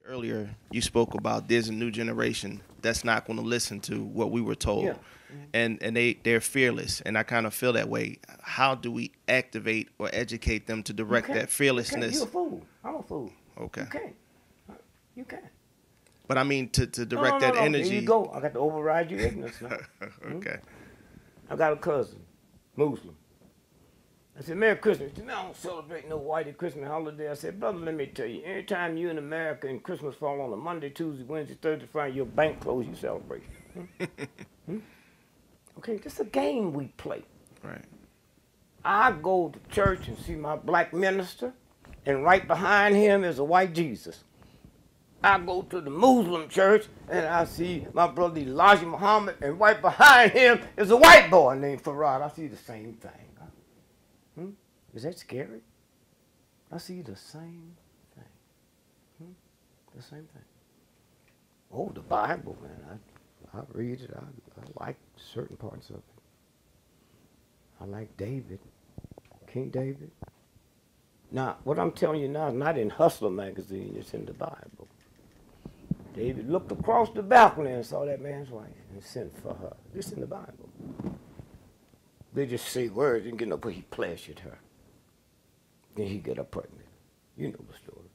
Earlier, you spoke about there's a new generation that's not going to listen to what we were told, Yeah. and they're fearless, and I kind of feel that way. How do we activate or educate them to You direct can't. that You can't. You're fearlessness? a fool. I'm a fool. Okay, You can't. You can't. but I mean to No, no, direct no, that no. There you energy. go. I got to override your ignorance now. Hmm? Okay, I got a cousin, Muslim. I said, Merry Christmas. He said, "Man, I don't celebrate no whitey Christmas holiday." I said, brother, let me tell you, anytime you in America and Christmas fall on a Monday, Tuesday, Wednesday, Thursday, Friday, your bank closed, you celebrate. Hmm? Hmm? Okay, this is a game we play. right. I go to church and see my black minister, and right behind him is a white Jesus. I go to the Muslim church and I see my brother Elijah Muhammad, and right behind him is a white boy named Farad. I see the same thing. Hmm? Is that scary? I see the same thing. Hmm? The same thing. Oh, the Bible, man. I read it. I like certain parts of it. I like David, King David. Now, what I'm telling you now is not in Hustler magazine, it's in the Bible. David looked across the balcony and saw that man's wife and sent for her. It's in the Bible. They just say words and get no, but he pleasured her. Then he get her pregnant. You know the story.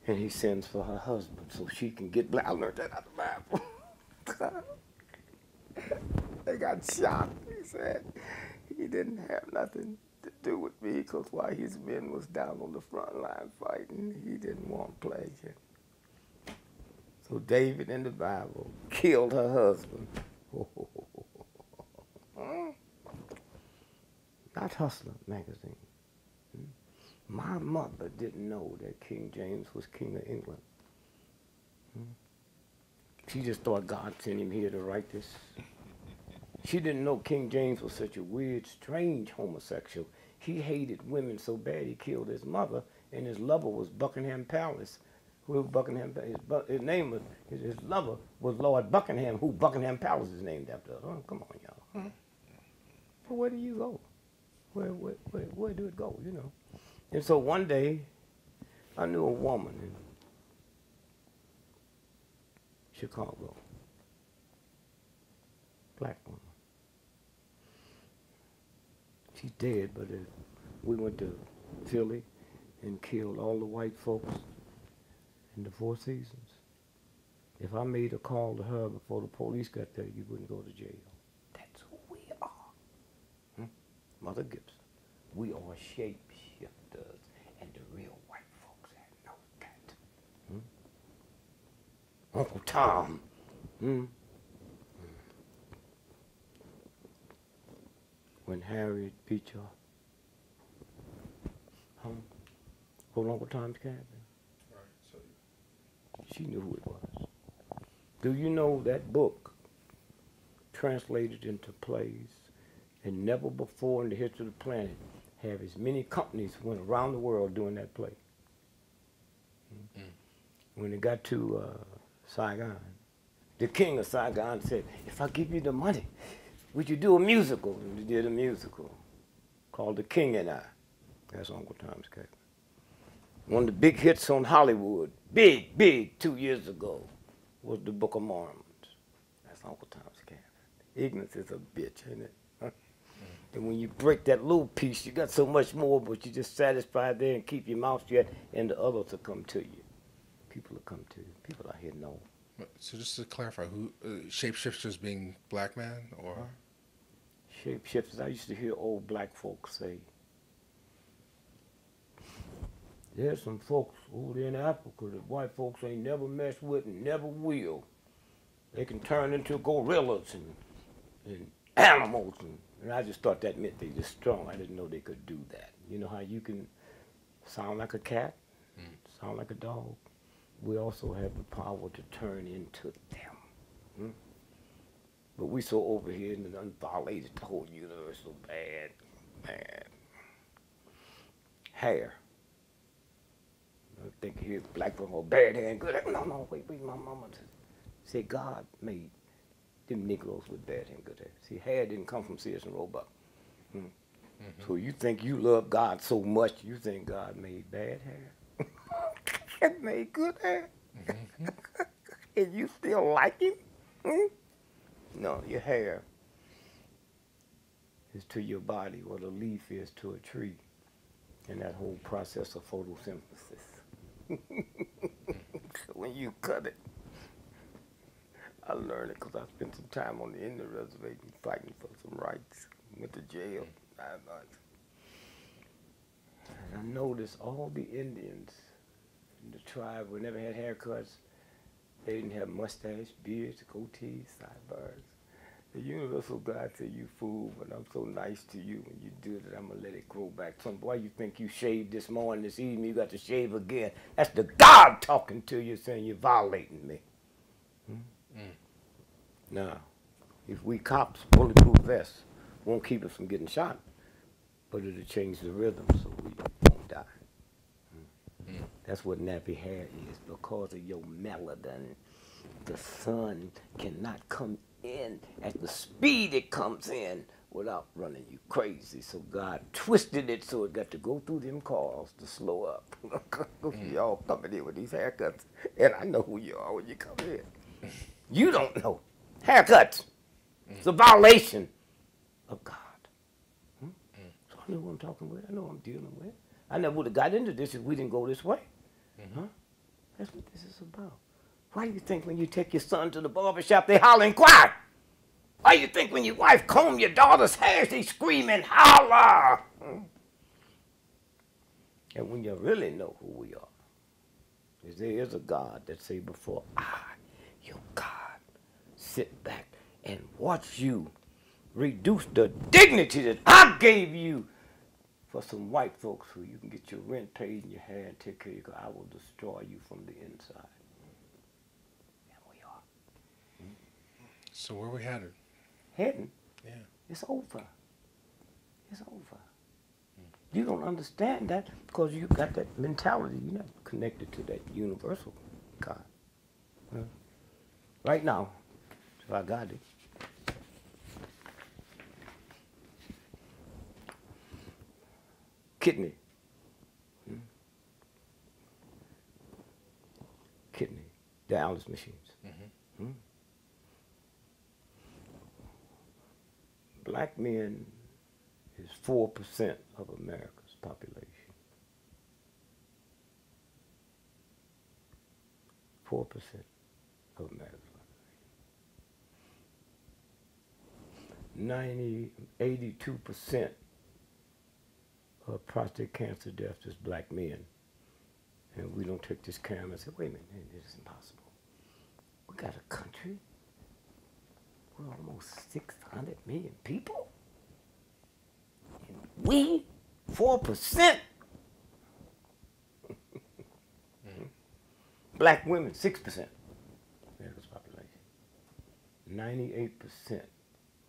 And he sends for her husband so she can get black. I learned that out of the Bible. They got shot. He said he didn't have nothing to do with me because while his men was down on the front line fighting, he didn't want pleasure. So David in the Bible killed her husband. Not Hustler magazine. My mother didn't know that King James was King of England. She just thought God sent him here to write this. She didn't know King James was such a weird, strange homosexual. He hated women so bad he killed his mother, and his lover was Buckingham Palace. Who Buckingham? His name was his lover was Lord Buckingham, who Buckingham Palace is named after. Oh, come on, y'all. But where do you go? Where do it go? You know. And so one day, I knew a woman in Chicago, black woman. She's dead, but we went to Philly and killed all the white folks in the Four Seasons. If I made a call to her before the police got there, you wouldn't go to jail. That's who we are. Mother Gibson. We are shapeshifters, and the real white folks that know that. Uncle Tom. When Harriet Beecher hung on Uncle Tom's cabin. She knew who it was. Do you know that book translated into plays, and never before in the history of the planet have as many companies went around the world doing that play? When it got to Saigon, the king of Saigon said, if I give you the money, would you do a musical? And we did a musical called The King and I. That's Uncle Tom's Cabin. One of the big hits on Hollywood, big, 2 years ago, was the Book of Mormons. That's Uncle Tom's Cabin. Ignorance is a bitch, ain't it? Huh? And when you break that little piece, you got so much more, but you just satisfied there and keep your mouth shut, and the others will come to you. People will come to you. People out here know. So just to clarify, who shapeshifters being black man or? Shapeshifters, I used to hear old black folks say, there's some folks over there in Africa that white folks ain't never messed with and never will. They can turn into gorillas and animals. And I just thought that meant they were strong. I didn't know they could do that. You know how you can sound like a cat, sound like a dog? We also have the power to turn into them. But we so over here and violated the whole universe so bad, man. Hair. I think here black people have bad hair and good hair. No, wait, my mama said God made them Negroes with bad hair and good hair. See, hair didn't come from Sears and Roebuck. So you think you love God so much, you think God made bad hair? and made good hair. And you still like him? Hmm? No, your hair is to your body what a leaf is to a tree. And that whole process of photosynthesis. So when you cut it, I learned it because I spent some time on the Indian reservation fighting for some rights. Went to jail 9 months. And I noticed all the Indians in the tribe who never had haircuts. They didn't have mustache, beards, goatees, sidebars. The universal God said, you fool, but I'm so nice to you when you do that, I'm going to let it grow back. Some boy, you think you shaved this morning, this evening, you got to shave again. That's the God talking to you saying you're violating me. Now, if we cops, bulletproof vests won't keep us from getting shot, but it'll change the rhythm so we won't die. That's what nappy hair is. Because of your melanin, the sun cannot come in at the speed it comes in without running you crazy. So God twisted it so it got to go through them cars to slow up. Y'all coming in with these haircuts, and I know who you are when you come in. You don't know. Haircuts. It's a violation of God. So I know who I'm talking with. I know who I'm dealing with. I never would have got into this if we didn't go this way. Huh? That's what this is about. Why do you think when you take your son to the barber shop, they holler and cry? Why do you think when your wife comb your daughter's hair, they scream and holler? And when you really know who we are, is there is a God that say before I, your God, sit back and watch you reduce the dignity that I gave you for some white folks who you can get your rent paid and your hair and take care of you, because I will destroy you from the inside. And we are. So where we headed? Heading? Yeah. It's over. It's over. You don't understand that because you got that mentality. You're not connected to that universal God. Right now, if I got it, kidney. Kidney dialysis machines. Black men is 4% of America's population. 4% of America's population. 82% of prostate cancer deaths is black men. And we don't take this camera and say, wait a minute, this is impossible. We got a country with almost 600 million people. And we, 4%. Black women, 6%. America's population. 98%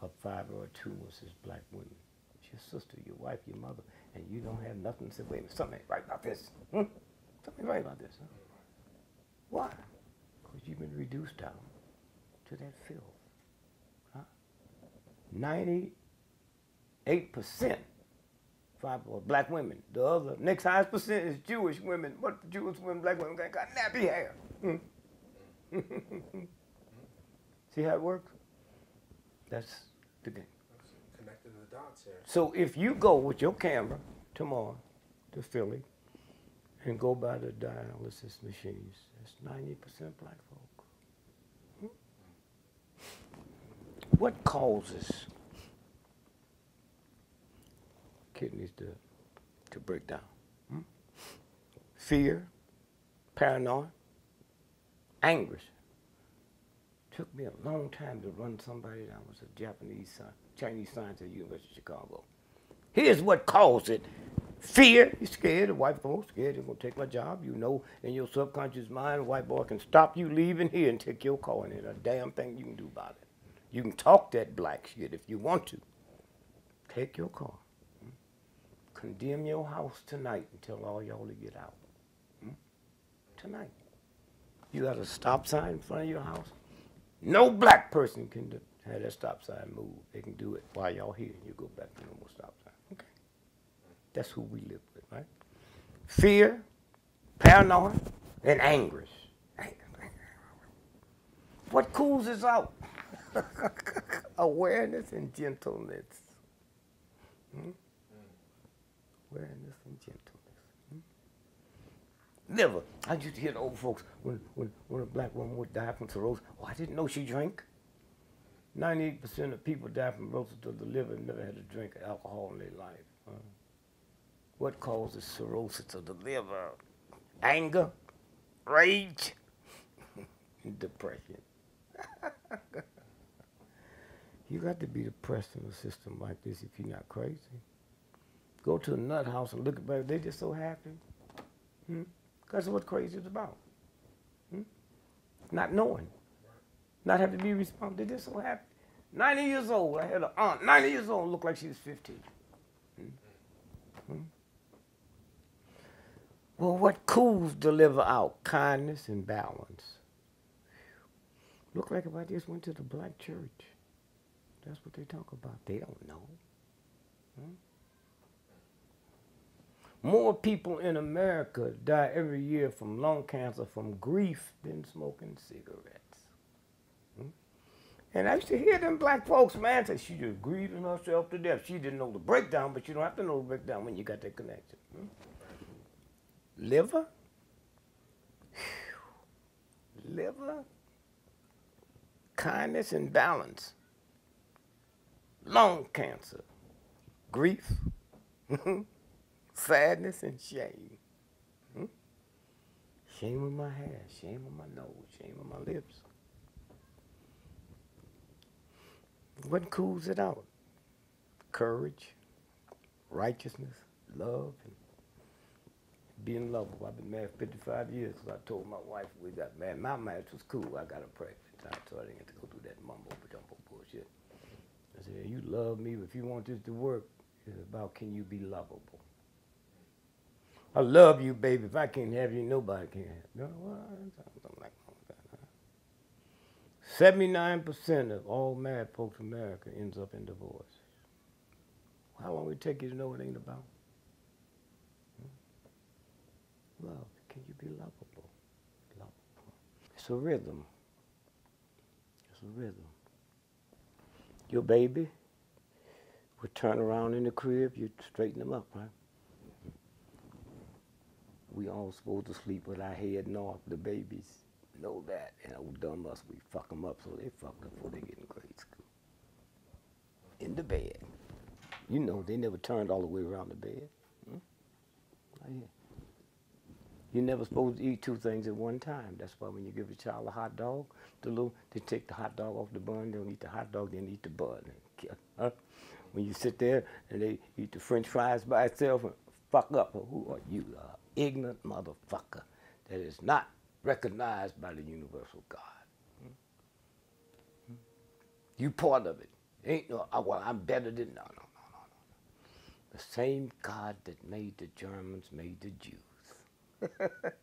of fibroid tumors is black women. It's your sister, your wife, your mother, and you don't have nothing to say, wait a minute, something ain't right about this. Something right about this. Why? Because you've been reduced down to that filth. 98% fibroid black women. The other next highest percent is Jewish women. What Jewish women, black women got nappy hair. See how it works? That's the game. Connecting the dots here. So if you go with your camera tomorrow to Philly and go by the dialysis machines, that's 90% black folk. What causes kidneys to break down? Fear, paranoia, anguish. Took me a long time to run somebody down. Was a Chinese scientist at the University of Chicago. Here's what caused it. Fear. You're scared of white folks, scared they're going to take my job. You know in your subconscious mind a white boy can stop you leaving here and take your car, and there's a damn thing you can do about it. You can talk that black shit if you want to. Take your car. Condemn your house tonight and tell all y'all to get out. Tonight. You got a stop sign in front of your house. No black person can have that stop sign move. They can do it while y'all here and you go back to normal stop sign. Okay. That's who we live with, right? Fear, paranoia, and anguish. What cools us out? Awareness and gentleness. Awareness and gentleness. Liver. I used to hear the old folks when a black woman would die from cirrhosis. Oh, I didn't know she drank. 98% of people die from cirrhosis of the liver and never had a drink of alcohol in their life. What causes cirrhosis of the liver? Anger, rage, and depression. You got to be depressed in a system like this if you're not crazy. Go to a nut house and look at them, they're just so happy. That's what crazy is about. Not knowing. Not having to be responsible. They're just so happy. 90 years old. I had an aunt, 90 years old, looked like she was 15. Well, what cools the liver out? Kindness and balance. Look like if I just went to the black church. That's what they talk about. They don't know. More people in America die every year from lung cancer from grief than smoking cigarettes. And I used to hear them black folks, man, say she just grieving herself to death. She didn't know the breakdown, but you don't have to know the breakdown when you got that connection. Liver? Liver? Kindness and balance. Lung cancer. Grief. Sadness and shame. Shame on my hair, shame on my nose, shame on my lips. What cools it out? Courage, righteousness, love, and being lovable. I've been married 55 years, so I told my wife we got married. My marriage was cool. I got her pregnant, so I didn't have to go through that mumbo-jumbo bullshit. I said, you love me, but if you want this to work, it's about can you be lovable? I love you, baby. If I can't have you, nobody can have you. Something like that. 79% of all married folks in America ends up in divorce. How long would it take you to know it ain't about? Love. Can you be lovable? Lovable. It's a rhythm. It's a rhythm. Your baby would turn around in the crib, you'd straighten them up, right? We all supposed to sleep with our head north. The babies know that. And old dumb us, we fuck them up so they fuck up before they get in grade school. In the bed. You know, they never turned all the way around the bed. Oh, yeah. You're never supposed to eat two things at one time. That's why when you give a child a hot dog, they take the hot dog off the bun, they don't eat the hot dog, then eat the bun. When you sit there and they eat the French fries by itself and fuck up, who are you? Ignorant motherfucker that is not recognized by the universal God. You part of it. Ain't no, well, I'm better than, no. The same God that made the Germans made the Jews.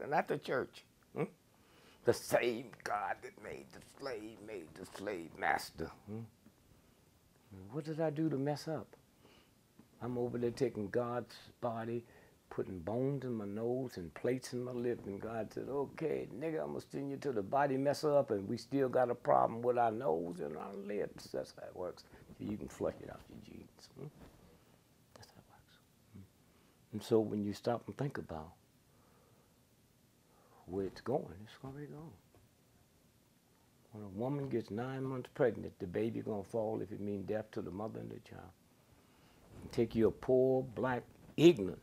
Not the church. The same God that made the slave master. What did I do to mess up? I'm over there taking God's body, putting bones in my nose and plates in my lip, and God said, okay, nigga, I'm gonna send you to the body mess up, and we still got a problem with our nose and our lips. That's how it works. So you can flush it out your genes. That's how it works. And so when you stop and think about where it's gonna be gone. When a woman gets 9 months pregnant, the baby gonna fall if it means death to the mother and the child. And take you a poor, black, ignorant,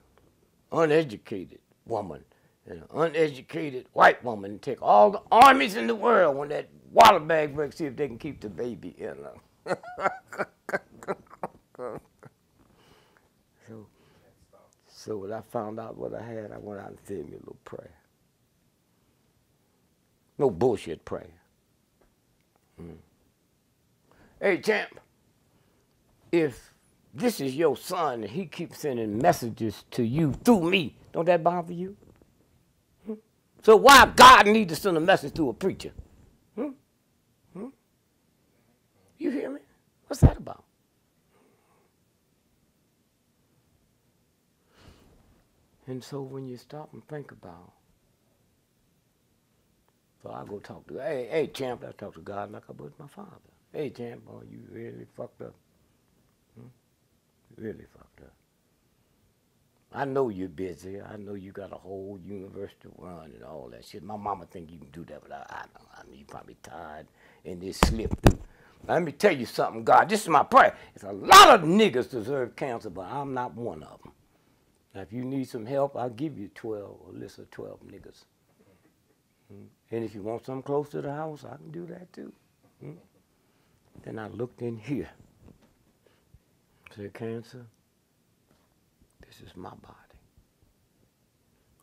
uneducated woman and an uneducated white woman and take all the armies in the world when that water bag breaks, see if they can keep the baby in her. So when I found out what I had, I went out and said me a little prayer. No bullshit prayer. Hey, champ, if this is your son and he keeps sending messages to you through me, don't that bother you? So why God need to send a message to a preacher? You hear me? What's that about? And so when you stop and think about So I go talk to, hey, champ, I talk to God like I was my father. Hey, champ, boy, you really fucked up. Really fucked up. I know you're busy. I know you got a whole university to run and all that shit. My mama think you can do that, but I know you probably tired and this slip through. Let me tell you something, God. This is my prayer. It's a lot of niggas deserve cancer, but I'm not one of them. Now, if you need some help, I'll give you a list of 12 niggas. And if you want something close to the house, I can do that too. Then I looked in here. Said, cancer, this is my body.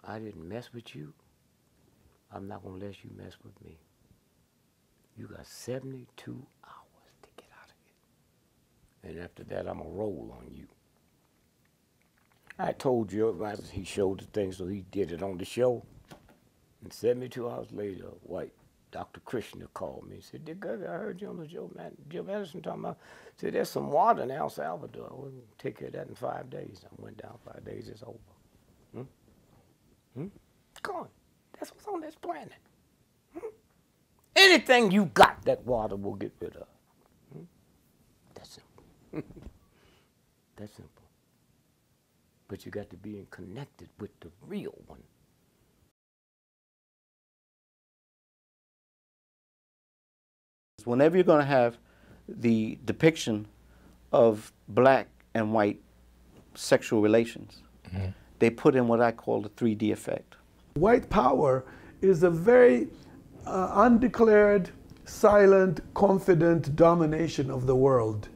I didn't mess with you. I'm not going to let you mess with me. You got 72 hours to get out of here. And after that, I'm going to roll on you. I told you, he showed the thing, so he did it on the show. And 72 hours later, white Dr. Krishna called me and said, Dick Gregory, I heard you on the show, man. Jim Edison talking about, said, there's some water in El Salvador. We'll take care of that in 5 days. I went down 5 days, it's over. Come on. That's what's on this planet. Anything you got, that water will get rid of. That's simple. That's simple. But you got to be connected with the real one. Whenever you're going to have the depiction of black and white sexual relations, they put in what I call the 3D effect. White power is a very undeclared, silent, confident domination of the world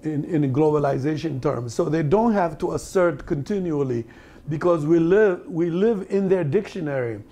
in globalization terms. So they don't have to assert continually because we live in their dictionary.